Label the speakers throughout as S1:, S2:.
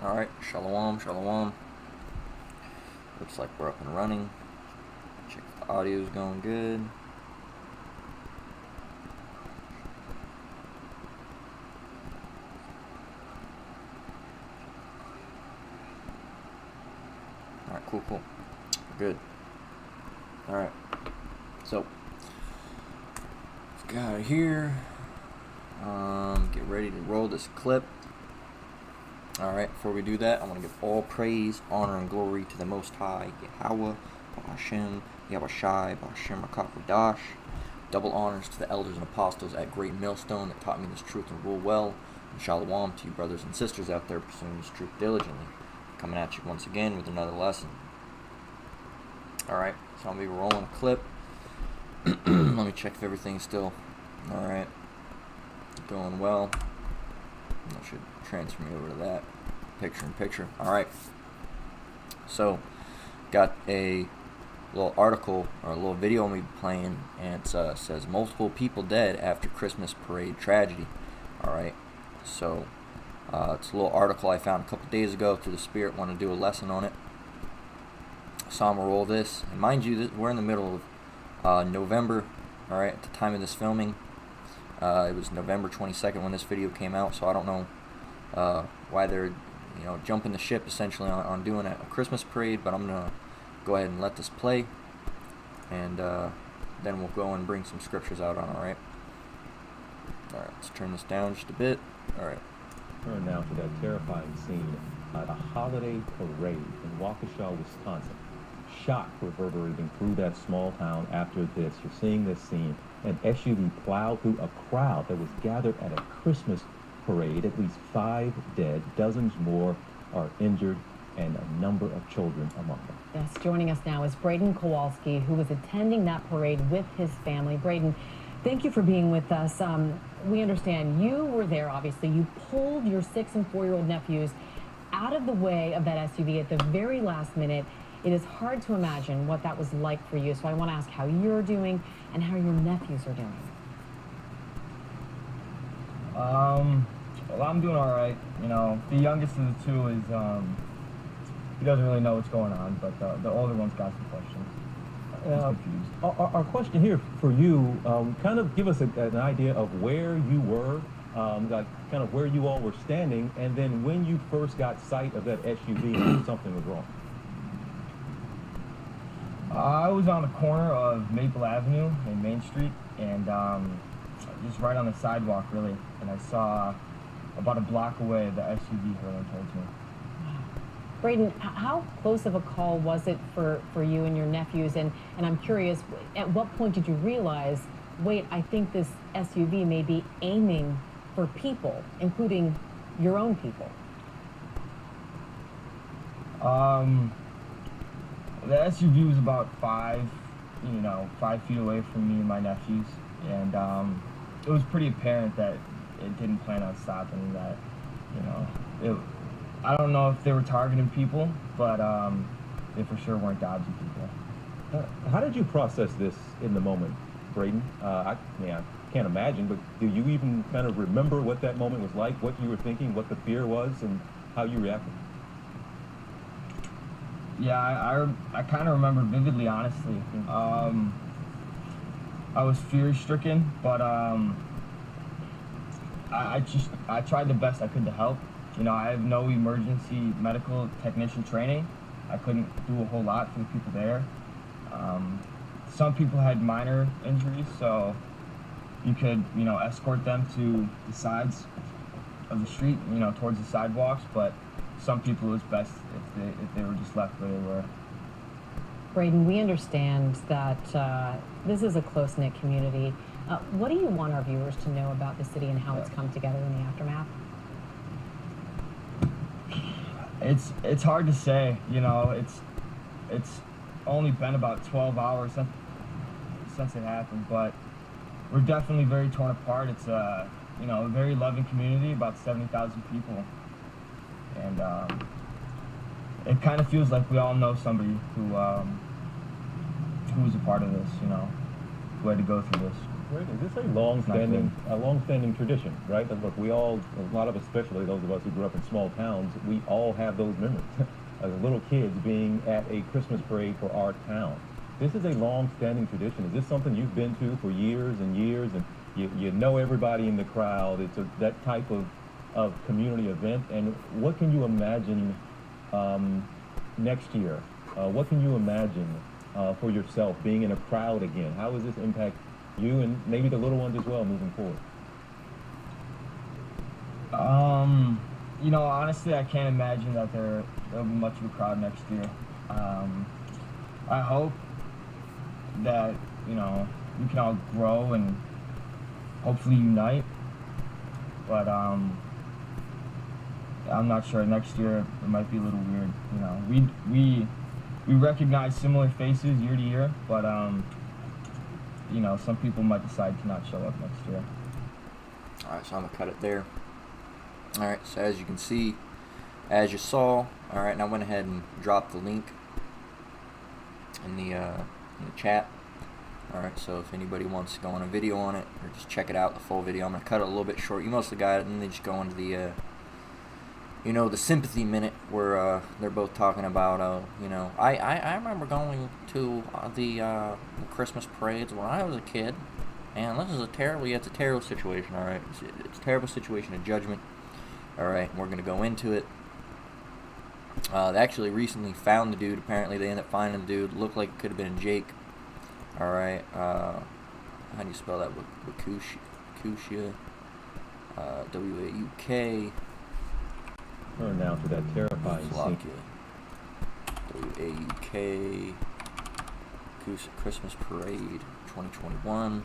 S1: Alright, shalom, shalom. Looks like we're up and running. Check if the audio's going good. Alright, cool. Good. Alright. So, let's get out of here. Get ready to roll this clip. Alright, before we do that, I want to give all praise, honor, and glory to the Most High, Yahweh, Ba'ashem, Yahushai, Ba'ashem, Rakakadash. Double honors to the elders and apostles at Great Millstone that taught me this truth and rule well. And shalom to you brothers and sisters out there pursuing this truth diligently. Coming at you once again with another lesson. Alright, so I'm going to be rolling a clip. Let me check if everything's still alright. Going well. That should transfer me over to that picture-in-picture. Alright. So, got a little article or a little video I'm going to be playing, and it says multiple people dead after Christmas parade tragedy. Alright. So, it's a little article I found a couple days ago through the Spirit. Want to do a lesson on it. So I'm going to roll this. And mind you, we're in the middle of November. Alright, at the time of this filming. It was November 22nd when this video came out, so I don't know why they're jumping the ship essentially on doing a Christmas parade, but I'm going to go ahead and let this play, and then we'll go and bring some scriptures out on it, alright? Alright, let's turn this down just a bit. Alright.
S2: Turn now to that terrifying scene at a holiday parade in Waukesha, Wisconsin. Shock reverberating through that small town after this. You're seeing this scene. An SUV plowed through a crowd that was gathered at a Christmas parade. At least 5 dead, dozens more are injured, and a number of children among them.
S3: Yes, joining us now is Braden Kowalski, who was attending that parade with his family. Braden, thank you for being with us. We understand you were there, obviously. You pulled your 6- and 4-year-old nephews out of the way of that SUV at the very last minute. It is hard to imagine what that was like for you, so I want to ask how you're doing and how your nephews are doing.
S4: Well, I'm doing all right. The youngest of the two is, he doesn't really know what's going on, but the older one's got some questions. He's confused.
S2: Our question here for you, kind of give us an idea of where you were, like kind of where you all were standing, and then when you first got sight of that SUV and something was wrong.
S4: I was on the corner of Maple Avenue and Main Street, and just right on the sidewalk, really. And I saw about a block away the SUV hurling towards me.
S3: Braden, how close of a call was it for you and your nephews? And I'm curious, at what point did you realize, wait, I think this SUV may be aiming for people, including your own people?
S4: The SUV was about 5 feet away from me and my nephews, and it was pretty apparent that it didn't plan on stopping. That, I don't know if they were targeting people, but they for sure weren't dodging people.
S2: How did you process this in the moment, Braden? I can't imagine, but do you even kind of remember what that moment was like, what you were thinking, what the fear was, and how you reacted?
S4: Yeah, I kind of remember vividly, honestly. I was fear-stricken, but I tried the best I could to help. I have no emergency medical technician training. I couldn't do a whole lot for the people there. Some people had minor injuries, so you could, escort them to the sides of the street, towards the sidewalks, but some people it was best if they were just left where they were.
S3: Braden, we understand that this is a close-knit community. What do you want our viewers to know about the city and how it's come together in the aftermath?
S4: It's hard to say. It's only been about 12 hours since it happened, but we're definitely very torn apart. It's a very loving community, about 70,000 people. And it kind of feels like we all know somebody who was a part of this, who had to go through this.
S2: Great. Is this a long-standing tradition, right? And look, we all, a lot of us, especially those of us who grew up in small towns, we all have those memories as little kids being at a Christmas parade for our town. This is a long-standing tradition. Is this something you've been to for years and years, and you know everybody in the crowd? It's that type of community event. And what can you imagine next year? What can you imagine for yourself being in a crowd again? How does this impact you and maybe the little ones as well moving forward?
S4: You know, honestly, I can't imagine that there'll be much of a crowd next year. I hope that, you know, we can all grow and hopefully unite. But I'm not sure. Next year it might be a little weird. You know, we recognize similar faces year to year, but you know, some people might decide to not show up next year.
S1: All right, so I'm gonna cut it there. All right, so as you can see, as you saw, all right, and I went ahead and dropped the link in the chat. All right, so if anybody wants to go on a video on it or just check it out, the full video, I'm gonna cut it a little bit short. You mostly got it, and then they just go into the you know, the sympathy minute where they're both talking about, you know, I remember going to the Christmas parades when I was a kid, and this is it's a terrible situation, all right? It's a terrible situation of judgment, all right? And we're going to go into it. They actually recently found the dude. Apparently they ended up finding the dude. Looked like it could have been Jake, all right? How do you spell that? Waukesha, W-A-U-K.
S2: Turn now to that terrifying scene.
S1: W-A-U-K, Christmas Parade 2021.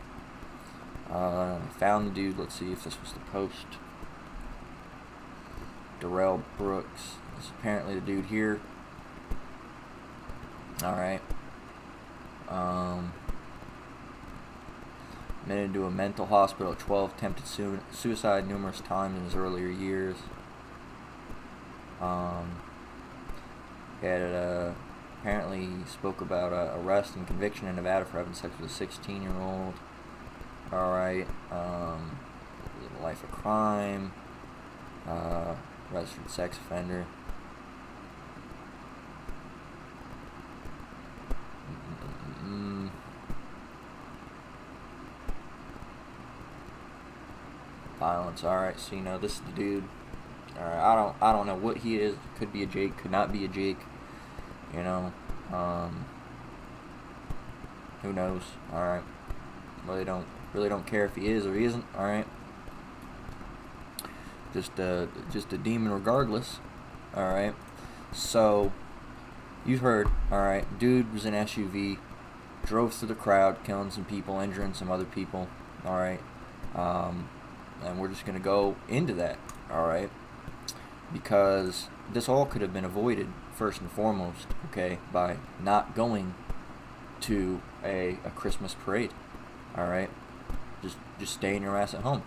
S1: I found the dude. Let's see if this was the post. Darrell Brooks. This is apparently the dude here. Alright. Admitted to a mental hospital at 12, attempted suicide numerous times in his earlier years. Apparently spoke about arrest and conviction in Nevada for having sex with a 16-year-old. Alright, life of crime, registered sex offender. Violence. Alright, so you know this is the dude. Alright, I don't know what he is. Could be a Jake, could not be a Jake. You know, who knows? Alright, really don't care if he is or he isn't. Alright, just a demon regardless. Alright, so you've heard. Alright, dude was in SUV, drove through the crowd, killing some people, injuring some other people. Alright, and we're just gonna go into that. Alright, because this all could have been avoided first and foremost, okay, by not going to a Christmas parade. Alright, just staying your ass at home,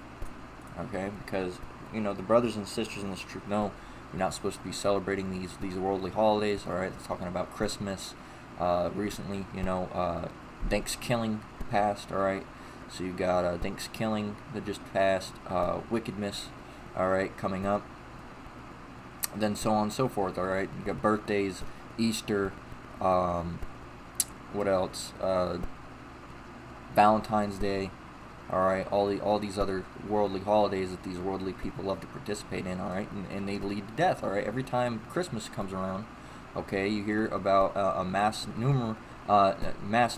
S1: okay, because you know the brothers and sisters in this troop know you're not supposed to be celebrating these worldly holidays. Alright, they're talking about Christmas. Recently, you know, Thanksgiving passed. Alright, so you got Thanksgiving that just passed, Wickedmas, alright, coming up, and then so on and so forth. Alright, you got birthdays, Easter, what else, Valentine's Day. Alright, all these other worldly holidays that these worldly people love to participate in. Alright, and they lead to death. Alright, every time Christmas comes around, okay, you hear about a mass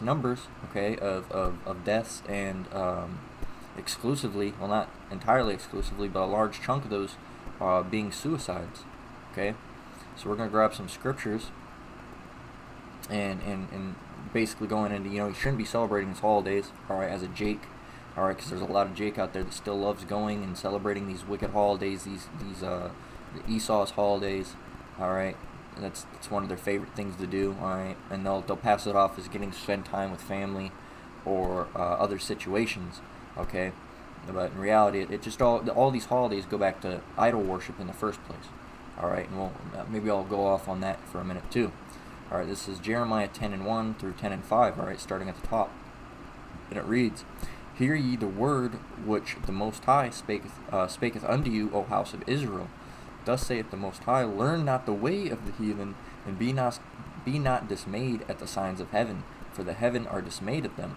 S1: numbers, okay, of deaths, and exclusively, well, not entirely exclusively, but a large chunk of those being suicides. Okay, so we're gonna grab some scriptures and basically going into, you know, you shouldn't be celebrating these holidays, alright, as a Jake, alright, because there's a lot of Jake out there that still loves going and celebrating these wicked holidays, these the Esau's holidays, alright. That's one of their favorite things to do, alright, and they'll pass it off as getting to spend time with family or other situations, okay, but in reality, it just all these holidays go back to idol worship in the first place, alright, and we'll maybe I'll go off on that for a minute too. Alright, this is Jeremiah 10:1 through 10:5, alright, starting at the top, and it reads, Hear ye the word which the Most High spaketh unto you, O house of Israel. Thus saith the Most High, learn not the way of the heathen, and be not dismayed at the signs of heaven, for the heaven are dismayed at them.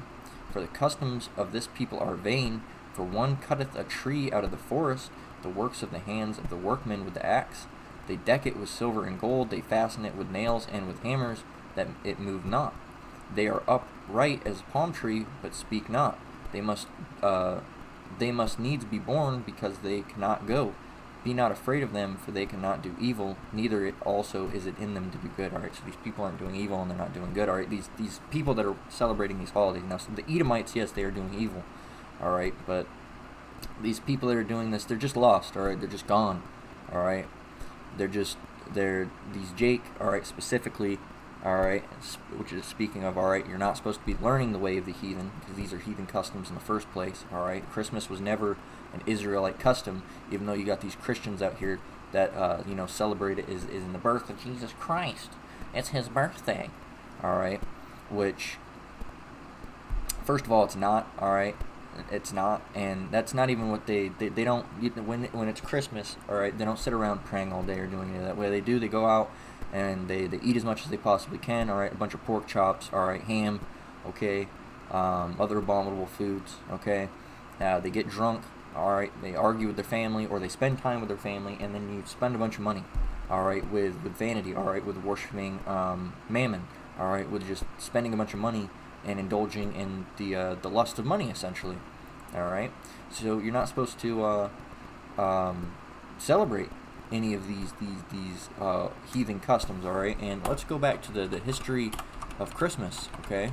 S1: For the customs of this people are vain, for one cutteth a tree out of the forest, the works of the hands of the workmen with the axe. They deck it with silver and gold, they fasten it with nails and with hammers, that it move not. They are upright as a palm tree, but speak not. They must needs be born, because they cannot go. Be not afraid of them, for they cannot do evil, neither it also is it in them to do good. Alright, so these people aren't doing evil and they're not doing good. Alright, these people that are celebrating these holidays. Now, so the Edomites, yes, they are doing evil. Alright, but these people that are doing this, they're just lost. Alright, they're just gone. Alright, these Jake, alright, specifically, alright, which is speaking of, alright, you're not supposed to be learning the way of the heathen, because these are heathen customs in the first place. Alright, Christmas was never an Israelite custom, even though you got these Christians out here that celebrate it is in the birth of Jesus Christ. It's his birthday. Alright, which, first of all, it's not. Alright, it's not, and that's not even what they don't, when it's Christmas, alright, they don't sit around praying all day or doing any of that. What they do, they go out and they eat as much as they possibly can. Alright, a bunch of pork chops, alright, ham, okay, other abominable foods, okay. They get drunk, alright, they argue with their family, or they spend time with their family, and then you spend a bunch of money, alright, with vanity, alright, with worshiping mammon, alright, with just spending a bunch of money and indulging in the lust of money, essentially. Alright, so you're not supposed to celebrate any of these heathen customs. Alright, and let's go back to the history of Christmas. Okay,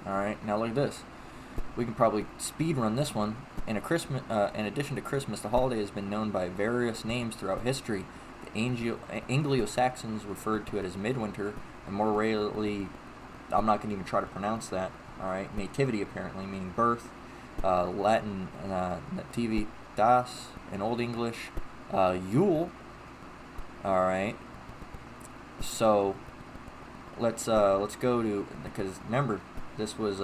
S1: Alright, now look at this. We can probably speed run this one. In addition to Christmas, the holiday has been known by various names throughout history. The Anglo-Saxons referred to it as midwinter, and more rarely, I'm not going to even try to pronounce that. Alright, nativity apparently, meaning birth. Latin, nativitas, in Old English. Yule. Alright. So, let's go to, because remember, this was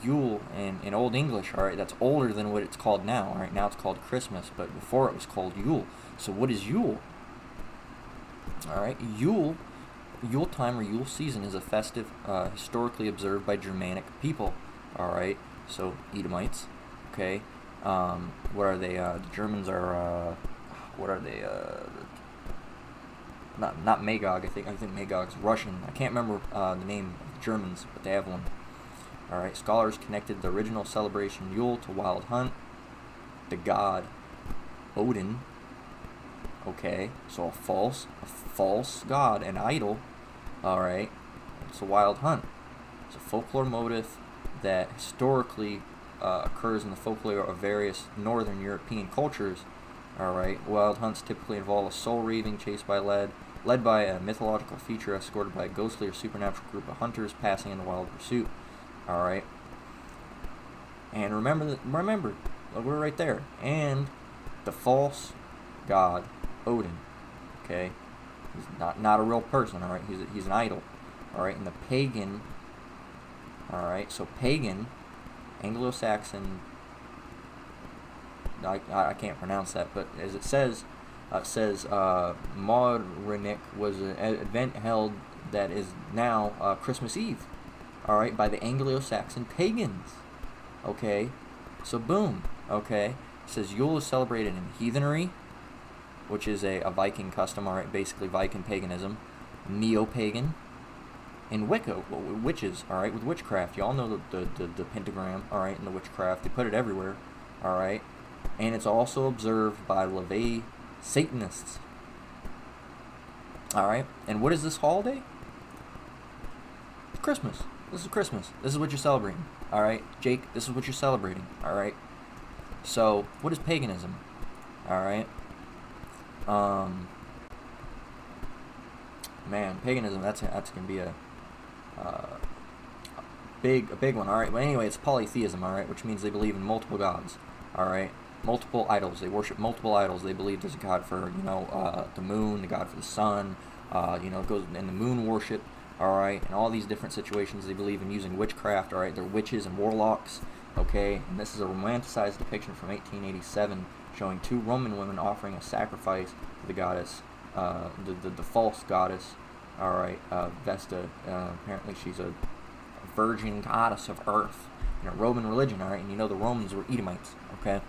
S1: Yule in Old English, alright? That's older than what it's called now, alright? Now it's called Christmas, but before it was called Yule. So what is Yule? Alright, Yule time or Yule season is a festive, historically observed by Germanic people, alright? So Edomites, okay? What are they? The Germans are, what are they? Not Magog. I think Magog's Russian. I can't remember the name of the Germans, but they have one. Alright, scholars connected the original celebration Yule to Wild Hunt, the god Odin. Okay, so a false god, an idol. Alright, it's a Wild Hunt. It's a folklore motif that historically occurs in the folklore of various northern European cultures. Alright, wild hunts typically involve a soul reaving chased by led by a mythological feature escorted by a ghostly or supernatural group of hunters passing in the wild pursuit. Alright, and remember, we're right there. And the false god Odin, okay, he's not a real person. Alright, he's an idol. Alright, and the pagan, alright, so pagan, Anglo-Saxon, I can't pronounce that, but as it says, Maudrinic was an event held that is now Christmas Eve, alright, by the Anglo-Saxon pagans. Okay, so boom, okay, it says Yule is celebrated in heathenry, which is a Viking custom, alright, basically Viking paganism, neo-pagan, and Wicca, witches, alright, with witchcraft. Y'all know the pentagram, alright, and the witchcraft. They put it everywhere, alright, and it's also observed by LaVey Satanists. Alright, and what is this holiday? Christmas. This is Christmas. This is what you're celebrating. Alright, Jake, this is what you're celebrating. Alright, so what is paganism? Alright, man, paganism, that's going to be a big one. All right. But anyway, it's polytheism. All right, which means they believe in multiple gods. All right, multiple idols. They worship multiple idols. They believe there's a god for the moon, the god for the sun. It goes in the moon worship. All right, and all these different situations. They believe in using witchcraft. All right, they're witches and warlocks. Okay, and this is a romanticized depiction from 1887 showing 2 Roman women offering a sacrifice to the goddess, the false goddess. All right, Vesta. Apparently, she's a virgin goddess of earth in a Roman religion. All right, and the Romans were Edomites. Okay,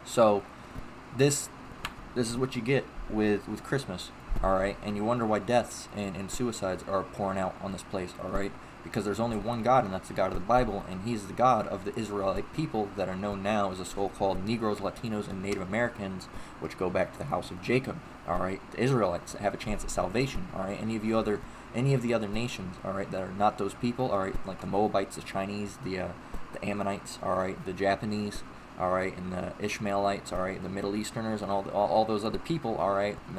S1: so this is what you get with Christmas. All right, and you wonder why deaths and suicides are pouring out on this place. All right, because there's only one God, and that's the God of the Bible, and He's the God of the Israelite people that are known now as the so-called Negroes, Latinos, and Native Americans, which go back to the house of Jacob. All right, the Israelites have a chance at salvation. All right, any of the other nations, all right, that are not those people, all right, like the Moabites, the Chinese, the Ammonites, all right, the Japanese, all right, and the Ishmaelites, all right, the Middle Easterners, and all those other people, all right, and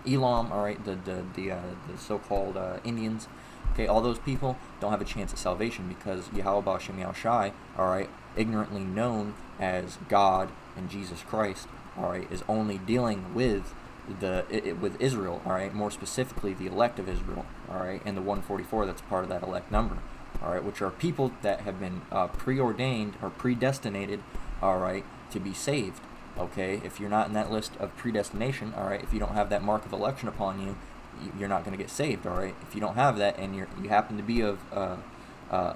S1: Elam, all right, the so-called Indians. Okay, all those people don't have a chance at salvation because Yahweh Ba'Shem Yahushai, all right, ignorantly known as God and Jesus Christ, all right, is only dealing with with Israel, all right, more specifically the elect of Israel, all right, and the 144 that's part of that elect number, all right, which are people that have been preordained or predestinated, all right, to be saved. Okay, if you're not in that list of predestination, all right, if you don't have that mark of election upon you, you're not going to get saved. All right, if you don't have that and you happen to be of a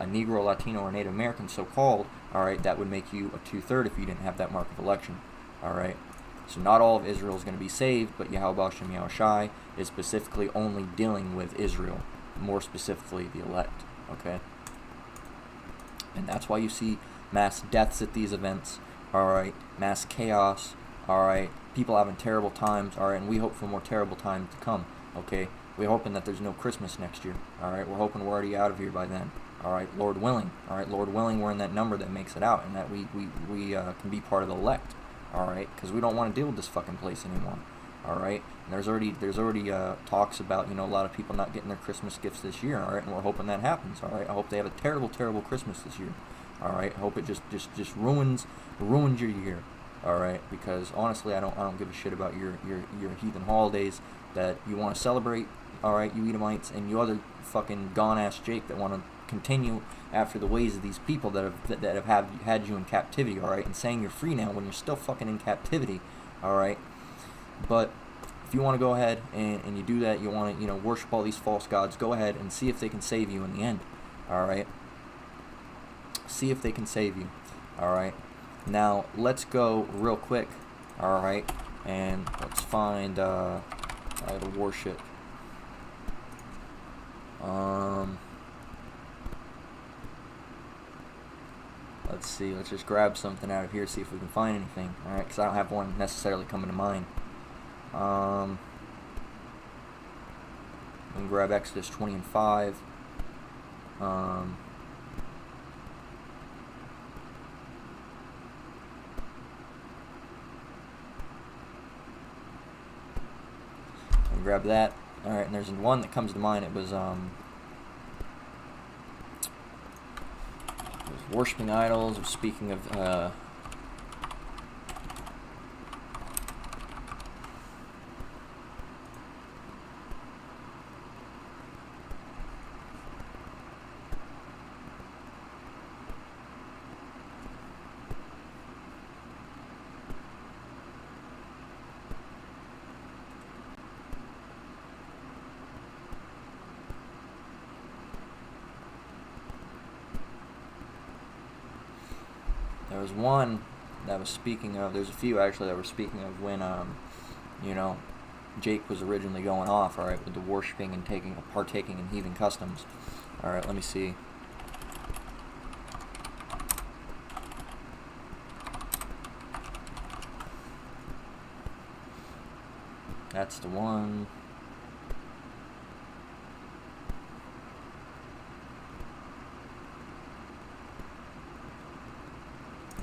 S1: Negro, Latino, or Native American, so-called, all right, that would make you a 2/3 if you didn't have that mark of election. All right, so not all of Israel is going to be saved, but Yahweh Ba'Shem Yahushai is specifically only dealing with Israel, more specifically the elect. Okay, and that's why you see mass deaths at these events. All right, mass chaos. All right, people having terrible times. All right, and we hope for more terrible times to come. Okay, we're hoping that there's no Christmas next year. All right, we're hoping we're already out of here by then. All right, Lord willing. All right, Lord willing, we're in that number that makes it out, and that we can be part of the elect. All right, because we don't want to deal with this fucking place anymore. All right, and there's already talks about a lot of people not getting their Christmas gifts this year. All right, and we're hoping that happens. All right, I hope they have a terrible Christmas this year. All right, I hope it just ruins your year. All right, because honestly, I don't give a shit about your heathen holidays that you want to celebrate. All right, you Edomites and you other fucking gone ass Jake that want to continue after the ways of these people that have had you in captivity. All right, and saying you're free now when you're still fucking in captivity. All right, but if you want to go ahead and you do that, you want to worship all these false gods, go ahead and see if they can save you in the end. All right, see if they can save you. All right, now let's go real quick. All right, and let's find idol worship. Let's see. Let's just grab something out of here, see if we can find anything. All right, because I don't have one necessarily coming to mind. I'm gonna grab Exodus 20 and 5. Grab that. All right, and there's one that comes to mind. It was worshiping idols. Or speaking of there was one that was speaking of. There's a few actually that were speaking of when Jake was originally going off. All right, with the worshiping and partaking in heathen customs. All right, let me see. That's the one.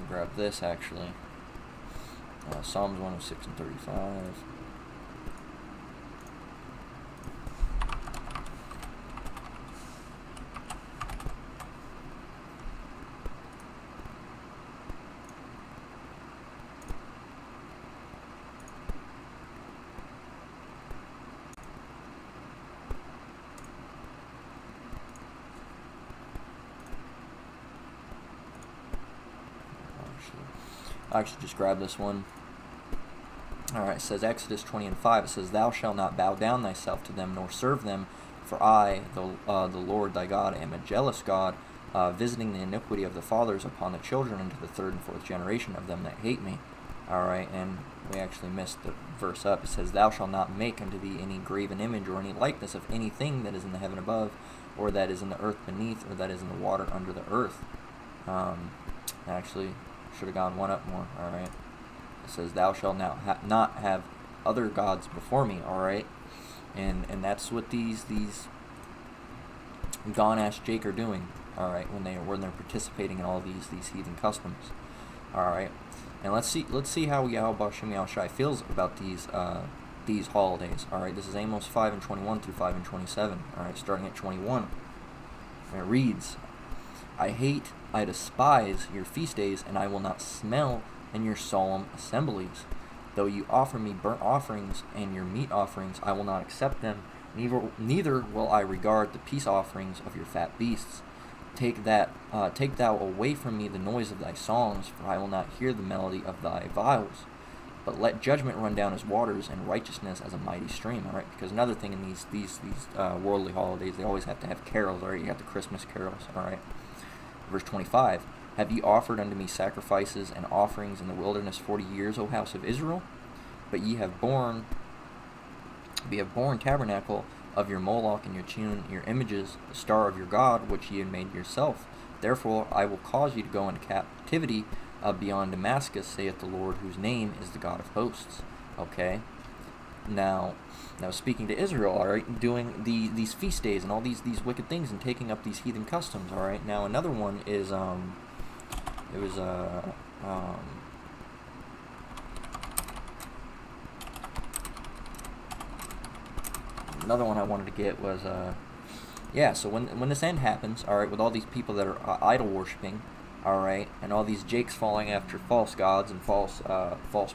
S1: Grab this actually. Psalms 106 and 35. I actually just grabbed this one. Alright, it says Exodus 20:5. It says, "Thou shalt not bow down thyself to them, nor serve them, for I, the Lord thy God, am a jealous God, visiting the iniquity of the fathers upon the children into the third and fourth generation of them that hate me." Alright, and we actually missed the verse up. It says, "Thou shalt not make unto thee any graven image or any likeness of anything that is in the heaven above, or that is in the earth beneath, or that is in the water under the earth." Actually, should have gone one up more. Alright. It says, "Thou shalt not have other gods before me." Alright. And that's what these gone-ass Jake are doing. Alright, when they're participating in all these heathen customs. Alright. And let's see how Yahweh Shem Yahushai feels about these holidays. Alright, this is Amos 5:21 through 5:27. Alright, starting at 21. And it reads, I despise your feast days, and I will not smell in your solemn assemblies. Though you offer me burnt offerings and your meat offerings, I will not accept them, neither will I regard the peace offerings of your fat beasts. Take thou away from me the noise of thy songs, for I will not hear the melody of thy viols. But let judgment run down as waters, and righteousness as a mighty stream. All right, because another thing in these worldly holidays, they always have to have carols. All right, you got the Christmas carols. All right, verse 25. Have ye offered unto me sacrifices and offerings in the wilderness 40 years, O house of Israel? But ye have borne tabernacle of your Moloch and your Chun, your images, the star of your God, which ye had made yourself. Therefore I will cause you to go into captivity beyond Damascus, saith the Lord, whose name is the God of hosts. Okay. Now speaking to Israel, all right, doing these feast days and all these wicked things and taking up these heathen customs. All right. Now another one is another one I wanted to get was so when this end happens, all right, with all these people that are idol worshiping, all right, and all these Jakes falling after false gods and false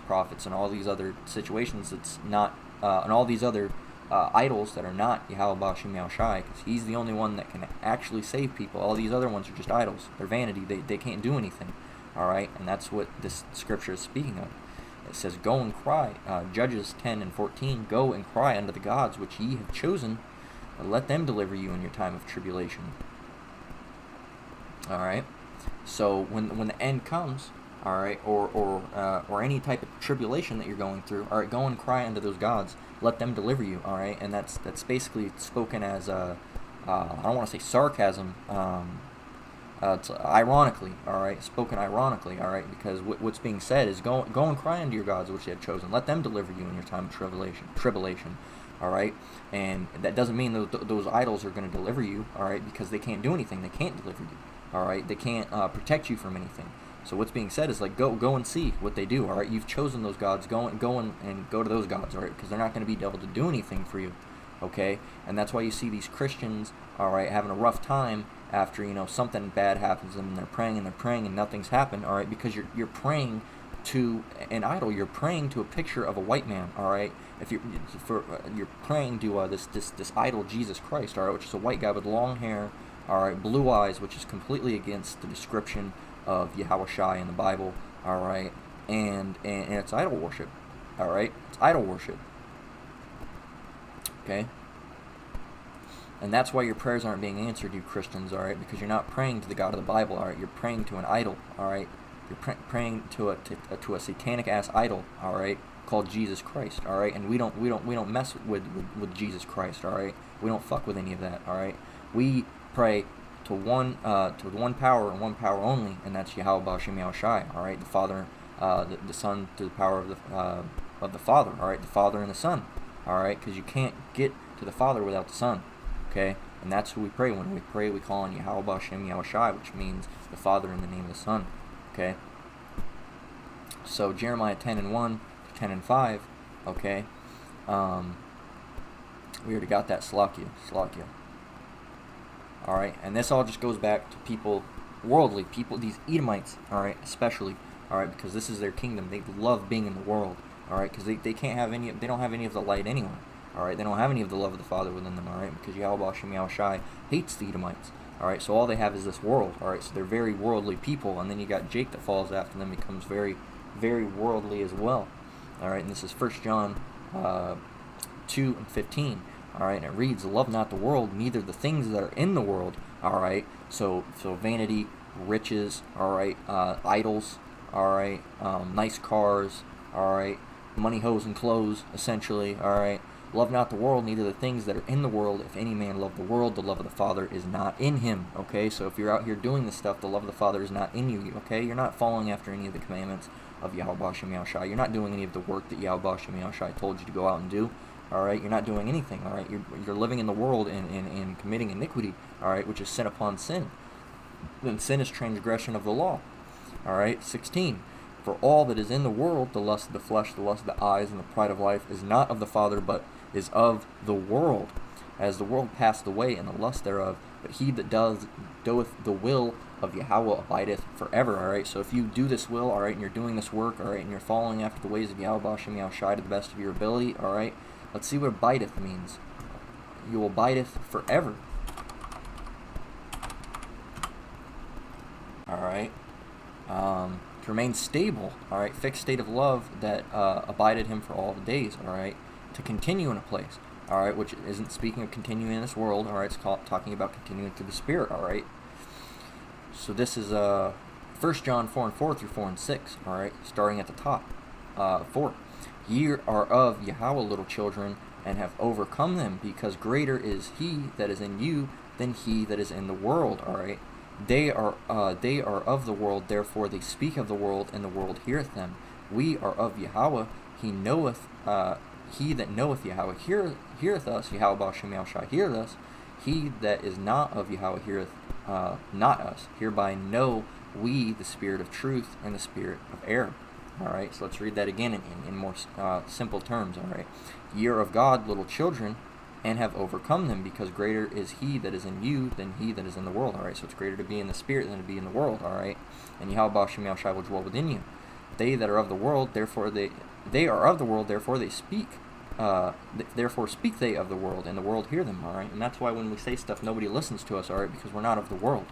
S1: prophets and all these other situations that's not and all these other idols that are not Yahweh Ba'Shem Yahushai, because he's the only one that can actually save people. All these other ones are just idols. They're vanity. They can't do anything. All right, and that's what this scripture is speaking of. It says, "Go and cry," Judges 10:14. "Go and cry unto the gods which ye have chosen, and let them deliver you in your time of tribulation." All right. So when the end comes, all right, or any type of tribulation that you're going through, all right, go and cry unto those gods, let them deliver you. All right, and that's basically spoken as I don't want to say sarcasm. It's ironically, all right, spoken ironically, all right, because what's being said is go and cry unto your gods which you have chosen. Let them deliver you in your time of tribulation, all right, and that doesn't mean those idols are going to deliver you, all right, because they can't do anything. They can't deliver you, all right. They can't protect you from anything. So what's being said is like go and see what they do, all right. You've chosen those gods. Go and go to those gods, all right, because they're not going to be able to do anything for you, okay. And that's why you see these Christians, all right, having a rough time after something bad happens to them, and they're praying and nothing's happened, all right, because you're praying to an idol. You're praying to a picture of a white man, all right. If you're praying to this idol Jesus Christ, all right, which is a white guy with long hair, all right, blue eyes, which is completely against the description of Yahushai in the Bible, all right, and it's idol worship, all right. It's idol worship, okay. And that's why your prayers aren't being answered, you Christians, all right, because you're not praying to the God of the Bible, all right. You're praying to an idol, all right. You're praying to a satanic ass idol, all right, called Jesus Christ, all right. And we don't mess with Jesus Christ, all right. We don't fuck with any of that, all right. We pray to one power and one power only, and that's Yahweh Ba'Shem Yahushai, all right. The Father, the Son to the power of the Father, all right. The Father and the Son, all right, because you can't get to the Father without the Son. Okay, and that's who we pray. When we pray, we call on Yahweh Ba'Shem Yahushai, which means the Father in the name of the Son. Okay, so Jeremiah 10:1 to 10:5. Okay, we already got that. Slakia. All right, and this all just goes back to people, worldly people, these Edomites. All right, especially. All right, because this is their kingdom. They love being in the world. All right, because they can't have any. They don't have any of the light anyway. All right, they don't have any of the love of the Father within them, all right, because Yahweh Ba'Shem Yahushai hates the Edomites, all right, so all they have is this world, all right, so they're very worldly people, and then you got Jake that falls after them, becomes very very worldly as well. All right, and this is 1 John 2:15. All right, and it reads, "Love not the world, neither the things that are in the world." All right, so vanity, riches, all right, idols, all right, nice cars, all right, money, hoes, and clothes, essentially, all right. Love not the world, neither the things that are in the world. If any man love the world, the love of the Father is not in him. Okay, so if you're out here doing this stuff, the love of the Father is not in you. Okay, you're not following after any of the commandments of Yahweh Bashem Yahushai. You're not doing any of the work that Yahweh Bashem Yahushai told you to go out and do. All right, you're not doing anything. All right, you're living in the world and committing iniquity. All right, which is sin upon sin. Then sin is transgression of the law. All right, 16. For all that is in the world, the lust of the flesh, the lust of the eyes, and the pride of life, is not of the Father, but is of the world. As the world passed away, and the lust thereof, but he that doeth the will of Yahweh abideth forever. All right, so if you do this will, all right, and you're doing this work, all right, and you're following after the ways of Yahweh Bashem Yahushai to the best of your ability, all right, let's see what abideth means. You will abideth forever. All right. To remain stable, all right, fixed state of love that abided him for all the days, all right, to continue in a place, all right, which isn't speaking of continuing in this world, all right, it's talking about continuing through the Spirit, all right. So this is 1 John 4:4 through 4:6, all right, starting at the top. 4. Ye are of Yahweh, little children, and have overcome them, because greater is he that is in you than he that is in the world, all right. They are of the world, therefore they speak of the world, and the world heareth them. We are of Yahweh, he that knoweth Yahweh heareth us, Yahweh Bashem Yahushai heareth us. He that is not of Yahweh heareth not us. Hereby know we the spirit of truth and the spirit of error. All right, so let's read that again in more simple terms. All right, ye are of God, little children, and have overcome them, because greater is he that is in you than he that is in the world. All right, so it's greater to be in the Spirit than to be in the world. All right, and Yahweh Bashem Yahushai will dwell within you. They that are of the world, therefore they are of the world, therefore they speak. Therefore speak they of the world, and the world hear them. All right, and that's why when we say stuff, nobody listens to us. All right, because we're not of the world.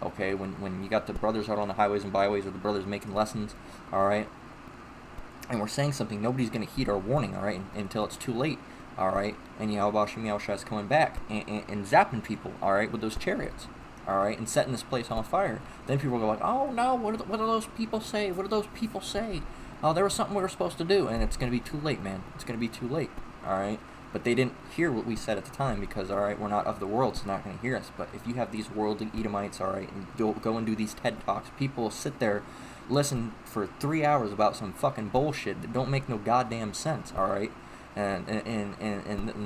S1: Okay, when you got the brothers out on the highways and byways, or the brothers making lessons, all right, and we're saying something, nobody's going to heed our warning. All right, until it's too late. All right, and Yahweh Bashem Yahushai is coming back and zapping people, all right, with those chariots, all right, and setting this place on fire. Then people go like, oh no, what do those people say? What do those people say? Oh, there was something we were supposed to do, and it's going to be too late, man. It's going to be too late, all right? But they didn't hear what we said at the time because, all right, we're not of the world, so they're not going to hear us. But if you have these worldly Edomites, all right, and go and do these TED Talks, people will sit there, listen for 3 hours about some fucking bullshit that don't make no goddamn sense, all right? And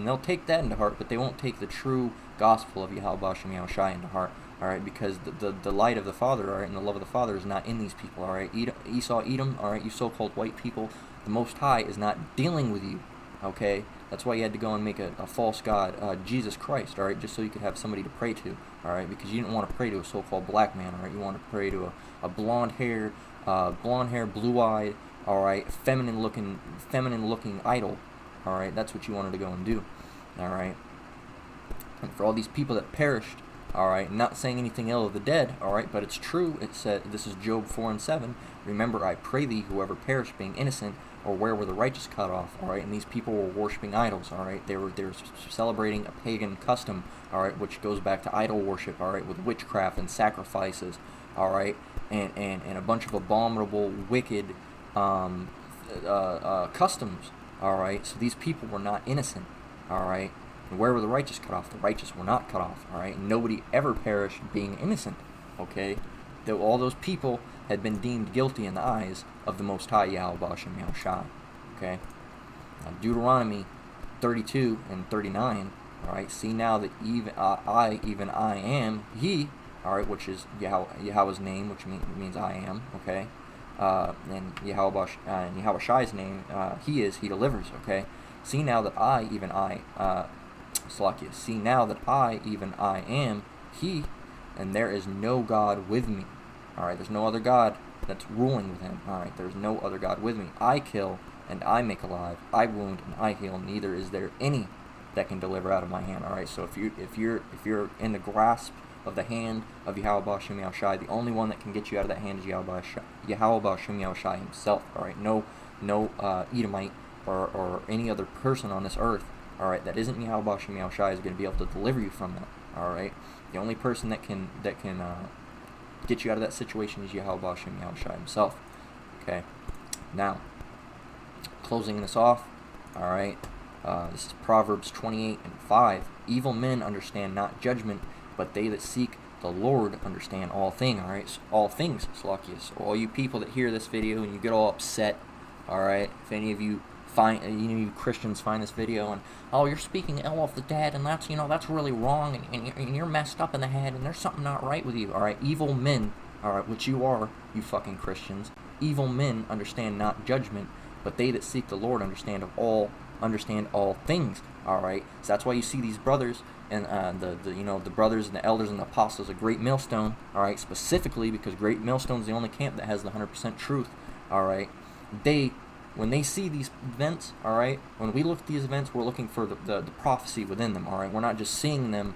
S1: they'll take that into heart, but they won't take the true gospel of Yahweh Bashem Yahushai into heart, all right, because the light of the Father, all right, and the love of the Father is not in these people, all right. Esau, Edom, all right, you so-called white people, the Most High is not dealing with you, okay. That's why you had to go and make a false god, Jesus Christ, all right, just so you could have somebody to pray to, all right, because you didn't want to pray to a so-called black man, all right. You want to pray to a blonde-haired, blue-eyed, all right, feminine-looking idol. All right, that's what you wanted to go and do. All right, and for all these people that perished, all right, not saying anything ill of the dead, all right, but it's true. It said, this is Job 4:7. Remember, I pray thee, whoever perished being innocent, or where were the righteous cut off? All right, and these people were worshiping idols. All right, they were celebrating a pagan custom. All right, which goes back to idol worship. All right, with witchcraft and sacrifices. All right, and a bunch of abominable, wicked customs. All right, so these people were not innocent. All right, and where were the righteous cut off? The righteous were not cut off. All right, and nobody ever perished being innocent. Okay, though all those people had been deemed guilty in the eyes of the Most High Yahweh Bashem Yahushai. Okay, now Deuteronomy 32 and 39. All right, see now that even I am He. All right, which is Yahweh's name, which means I am. Okay. And Yahweh Shai's name, He delivers, okay? See now that I, even I, Salakia, see now that I, even I am He, and there is no God with me. Alright, there's no other God that's ruling with Him. Alright, there's no other God with me. I kill, and I make alive. I wound, and I heal. Neither is there any that can deliver out of my hand. Alright, so if you're in the grasp of the hand of Yahweh Ba'Shem Yahushai. The only one that can get you out of that hand is Yahweh Ba'Shem Yahushai himself. All right, no Edomite or any other person on this earth, all right, that isn't Yahweh Ba'Shem Yahushai is going to be able to deliver you from that. All right, the only person that can get you out of that situation is Yahweh Ba'Shem Yahushai himself. Okay, now closing this off. All right, this is Proverbs 28:5. Evil men understand not judgment, but they that seek the Lord understand all things. All right, all things, Slakias. So all you people that hear this video and you get all upset, all right, if any of you you Christians find this video and, oh, you're speaking ill of the dead, and that's, that's really wrong, and you're messed up in the head, and there's something not right with you. All right, evil men, all right, which you are, you fucking Christians. Evil men understand not judgment, but they that seek the Lord understand all things. All right, so that's why you see these brothers and the brothers and the elders and the apostles of Great Millstone. All right, specifically because Great Millstone is the only camp that has the 100% truth. All right, when they see these events, all right, when we look at these events, we're looking for the prophecy within them. All right, we're not just seeing them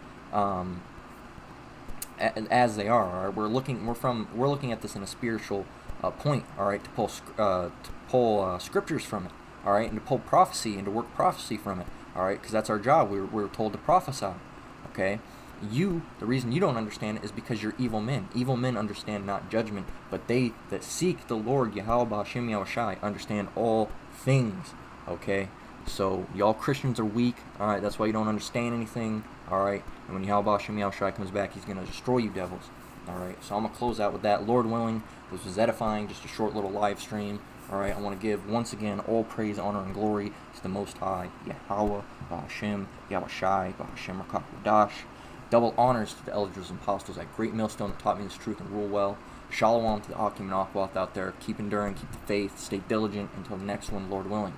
S1: as they are. All right, we're looking at this in a spiritual point. All right, to pull scriptures from it. All right, and to pull prophecy and to work prophecy from it. All right, because that's our job. We're told to prophesy. Okay, the reason you don't understand it is because you're evil men. Evil men understand not judgment, but they that seek the Lord Yahweh Ba'Shem Yahushai understand all things. Okay, so y'all Christians are weak. All right, that's why you don't understand anything. All right, and when Yahweh Ba'Shem Yahushai comes back, he's gonna destroy you devils. All right, so I'm gonna close out with that. Lord willing, this was edifying. Just a short little live stream. All right, I want to give once again all praise, honor, and glory to the Most High, Yahweh, Ba'Shem, Yahushai, Ba'Shem Rakakadash. Double honors to the elders and apostles at Great Millstone that taught me this truth and rule well. Shalom to the Akim and Akwath out there. Keep enduring, keep the faith, stay diligent until the next one, Lord willing.